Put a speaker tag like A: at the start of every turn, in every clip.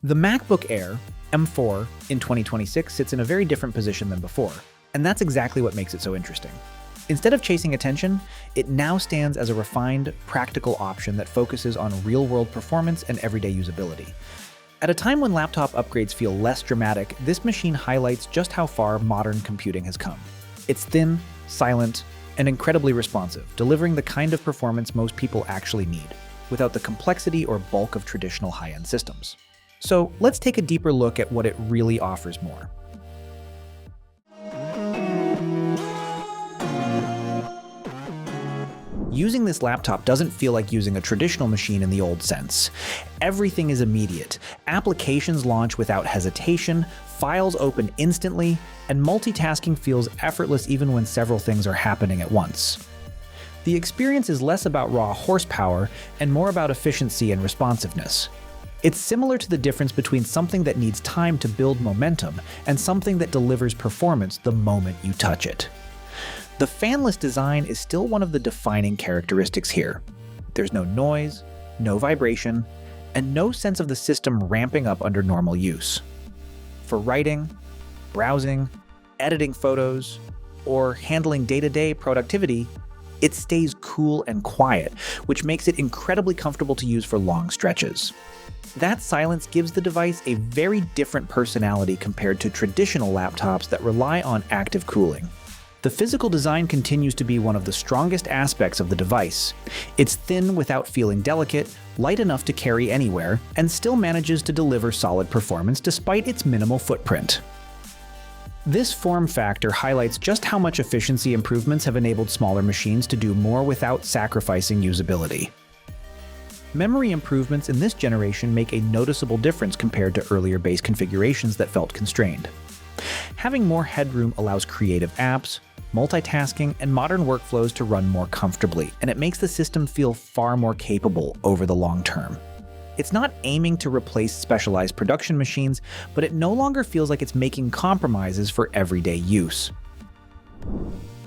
A: The MacBook Air M4 in 2026 sits in a very different position than before, and that's exactly what makes it so interesting. Instead of chasing attention, it now stands as a refined, practical option that focuses on real-world performance and everyday usability. At a time when laptop upgrades feel less dramatic, this machine highlights just how far modern computing has come. It's thin, silent, and incredibly responsive, delivering the kind of performance most people actually need, without the complexity or bulk of traditional high-end systems. So let's take a deeper look at what it really offers more. Using this laptop doesn't feel like using a traditional machine in the old sense. Everything is immediate. Applications launch without hesitation, files open instantly, and multitasking feels effortless even when several things are happening at once. The experience is less about raw horsepower and more about efficiency and responsiveness. It's similar to the difference between something that needs time to build momentum and something that delivers performance the moment you touch it. The fanless design is still one of the defining characteristics here. There's no noise, no vibration, and no sense of the system ramping up under normal use. For writing, browsing, editing photos, or handling day-to-day productivity, it stays cool and quiet, which makes it incredibly comfortable to use for long stretches. That silence gives the device a very different personality compared to traditional laptops that rely on active cooling. The physical design continues to be one of the strongest aspects of the device. It's thin without feeling delicate, light enough to carry anywhere, and still manages to deliver solid performance despite its minimal footprint. This form factor highlights just how much efficiency improvements have enabled smaller machines to do more without sacrificing usability. Memory improvements in this generation make a noticeable difference compared to earlier base configurations that felt constrained. Having more headroom allows creative apps, multitasking, and modern workflows to run more comfortably, and it makes the system feel far more capable over the long term. It's not aiming to replace specialized production machines, but it no longer feels like it's making compromises for everyday use.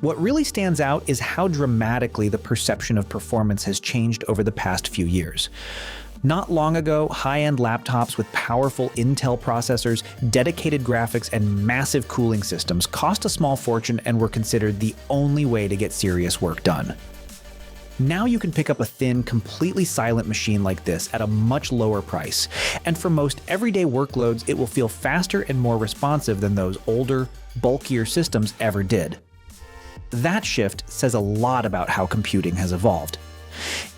A: What really stands out is how dramatically the perception of performance has changed over the past few years. Not long ago, high-end laptops with powerful Intel processors, dedicated graphics, and massive cooling systems cost a small fortune and were considered the only way to get serious work done. Now you can pick up a thin, completely silent machine like this at a much lower price, and for most everyday workloads, it will feel faster and more responsive than those older, bulkier systems ever did. That shift says a lot about how computing has evolved.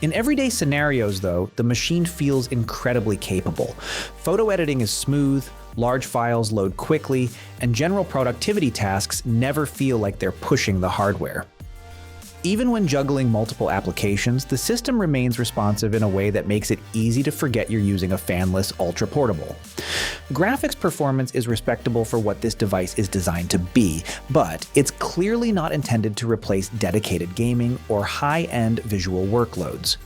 A: In everyday scenarios, though, the machine feels incredibly capable. Photo editing is smooth, large files load quickly, and general productivity tasks never feel like they're pushing the hardware. Even when juggling multiple applications, the system remains responsive in a way that makes it easy to forget you're using a fanless ultra-portable. Graphics performance is respectable for what this device is designed to be, but it's clearly not intended to replace dedicated gaming or high-end visual workloads.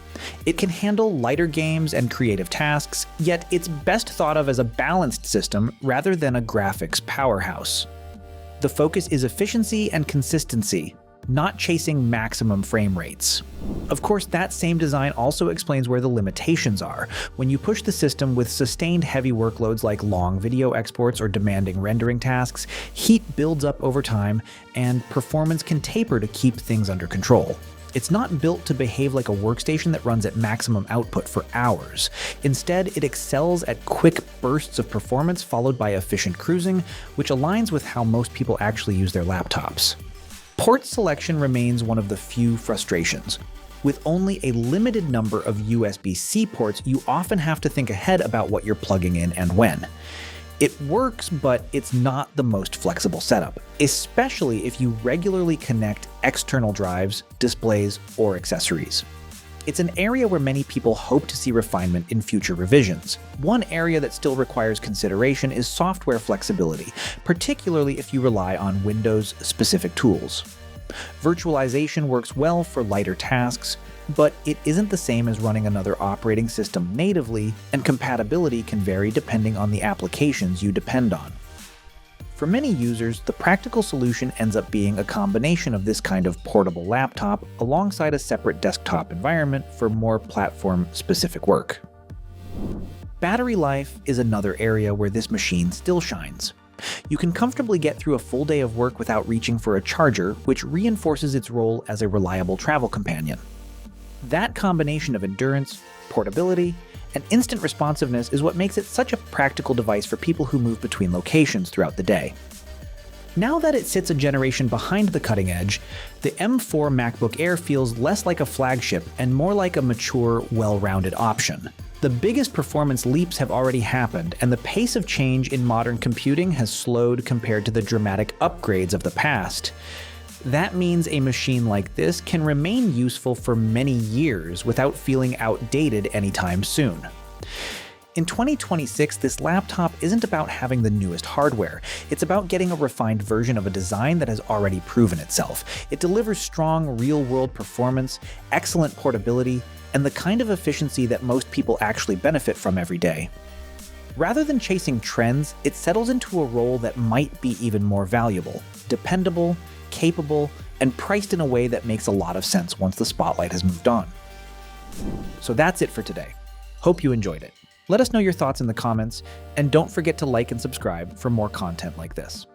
A: It can handle lighter games and creative tasks, yet it's best thought of as a balanced system rather than a graphics powerhouse. The focus is efficiency and consistency, not chasing maximum frame rates. Of course, that same design also explains where the limitations are. When you push the system with sustained heavy workloads like long video exports or demanding rendering tasks, heat builds up over time, and performance can taper to keep things under control. It's not built to behave like a workstation that runs at maximum output for hours. Instead, it excels at quick bursts of performance followed by efficient cruising, which aligns with how most people actually use their laptops. Port selection remains one of the few frustrations. With only a limited number of USB-C ports, you often have to think ahead about what you're plugging in and when. It works, but it's not the most flexible setup, especially if you regularly connect external drives, displays, or accessories. It's an area where many people hope to see refinement in future revisions. One area that still requires consideration is software flexibility, particularly if you rely on Windows-specific tools. Virtualization works well for lighter tasks, but it isn't the same as running another operating system natively, and compatibility can vary depending on the applications you depend on. For many users, the practical solution ends up being a combination of this kind of portable laptop alongside a separate desktop environment for more platform-specific work. Battery life is another area where this machine still shines. You can comfortably get through a full day of work without reaching for a charger, which reinforces its role as a reliable travel companion. That combination of endurance, portability, and instant responsiveness is what makes it such a practical device for people who move between locations throughout the day. Now that it sits a generation behind the cutting edge, the M4 MacBook Air feels less like a flagship and more like a mature, well-rounded option. The biggest performance leaps have already happened, and the pace of change in modern computing has slowed compared to the dramatic upgrades of the past. That means a machine like this can remain useful for many years without feeling outdated anytime soon. In 2026, this laptop isn't about having the newest hardware. It's about getting a refined version of a design that has already proven itself. It delivers strong, real-world performance, excellent portability, and the kind of efficiency that most people actually benefit from every day. Rather than chasing trends, it settles into a role that might be even more valuable, dependable, capable, and priced in a way that makes a lot of sense once the spotlight has moved on. So that's it for today. Hope you enjoyed it. Let us know your thoughts in the comments, and don't forget to like and subscribe for more content like this.